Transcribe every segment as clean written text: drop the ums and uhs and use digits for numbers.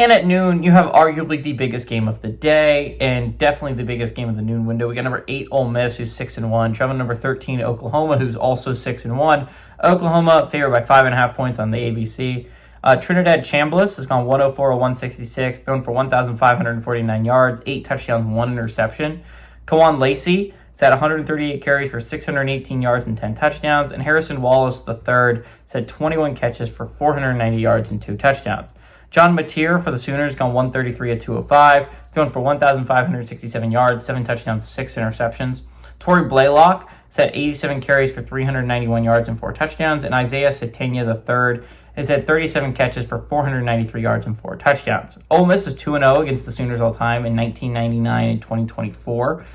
And at noon, you have arguably the biggest game of the day and definitely the biggest game of the noon window. We got number 8 Ole Miss, who's 6-1, traveling number 13 Oklahoma, who's also 6-1. Oklahoma favored by 5.5 points on the ABC. Trinidad Chambliss has gone 104 of 166, thrown for 1,549 yards, 8 touchdowns, 1 interception. Kawan Lacey has had 138 carries for 618 yards and 10 touchdowns. And Harrison Wallace III has had 21 catches for 490 yards and 2 touchdowns. John Mateer for the Sooners gone 133 of 205, thrown for 1,567 yards, 7 touchdowns, 6 interceptions. Torrey Blaylock has had 87 carries for 391 yards and 4 touchdowns. And Isaiah Satania III has had 37 catches for 493 yards and 4 touchdowns. Ole Miss is 2-0 against the Sooners all time in 1999 and 2024.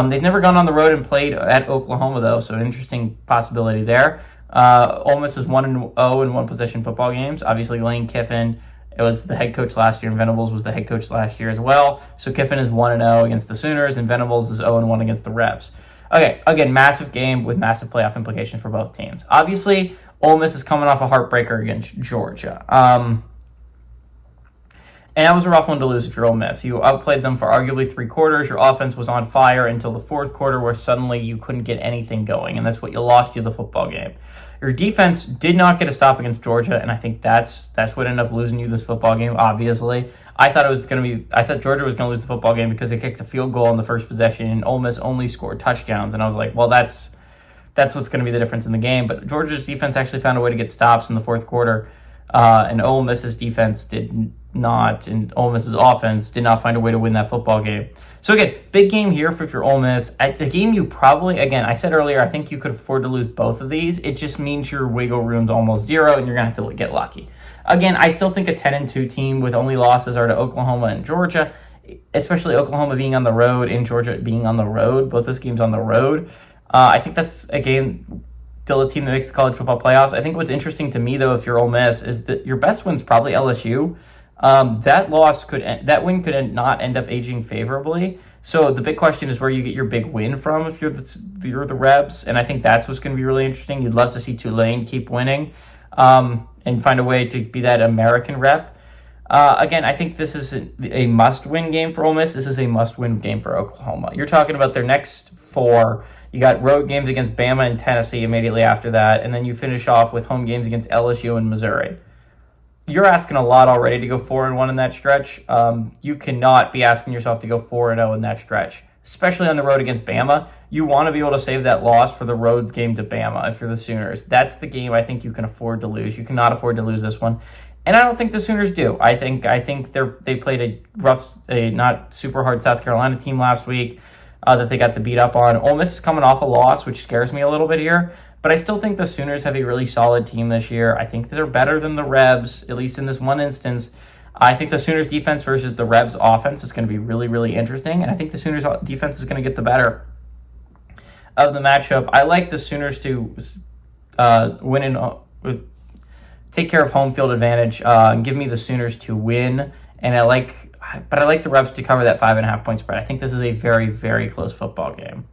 They've never gone on the road and played at Oklahoma, though, so an interesting possibility there. Ole Miss is 1-0 in one-possession football games. Obviously, Lane Kiffin was the head coach last year, and Venables was the head coach last year as well. So Kiffin is 1-0 against the Sooners, and Venables is 0-1 against the Rebs. Okay, again, massive game with massive playoff implications for both teams. Obviously, Ole Miss is coming off a heartbreaker against Georgia. And that was a rough one to lose if you're Ole Miss. You outplayed them for arguably 3 quarters. Your offense was on fire until the 4th quarter where suddenly you couldn't get anything going, and that's what you lost you the football game. Your defense did not get a stop against Georgia, and I think that's what ended up losing you this football game, obviously. I thought Georgia was going to lose the football game because they kicked a field goal on the first possession, and Ole Miss only scored touchdowns, and I was like, well, that's what's going to be the difference in the game. But Georgia's defense actually found a way to get stops in the 4th quarter, and Ole Miss's defense did not, and Ole Miss's offense did not find a way to win that football game. So again, big game here for if you're Ole Miss. At the game you probably, again, I said earlier, I think you could afford to lose both of these. It just means your wiggle room's almost 0, and you're going to have to get lucky. Again, I still think a 10-2 team with only losses are to Oklahoma and Georgia, especially Oklahoma being on the road and Georgia being on the road, both those games on the road. I think that's, again, still a team that makes the college football playoffs. I think what's interesting to me, though, if you're Ole Miss, is that your best win's probably LSU. That win could not end up aging favorably. So the big question is where you get your big win from if you're the Rebs, and I think that's what's going to be really interesting. You'd love to see Tulane keep winning and find a way to be that American rep. Again, I think this is a must-win game for Ole Miss. This is a must-win game for Oklahoma. You're talking about their next 4. You got road games against Bama and Tennessee immediately after that, and then you finish off with home games against LSU and Missouri. You're asking a lot already to go 4-1 in that stretch. You cannot be asking yourself to go 4-0 in that stretch, especially on the road against Bama. You want to be able to save that loss for the road game to Bama if you're the Sooners. That's the game I think you can afford to lose. You cannot afford to lose this one. And I don't think the Sooners do. I think they played a not super hard South Carolina team last week that they got to beat up on. Ole Miss is coming off a loss, which scares me a little bit here. But I still think the Sooners have a really solid team this year. I think they're better than the Rebs, at least in this one instance. I think the Sooners defense versus the Rebs offense is going to be really, really interesting. And I think the Sooners defense is going to get the better of the matchup. I like the Sooners to win and take care of home field advantage and give me the Sooners to win. And I like the Rebs to cover that 5.5 point spread. I think this is a very, very close football game.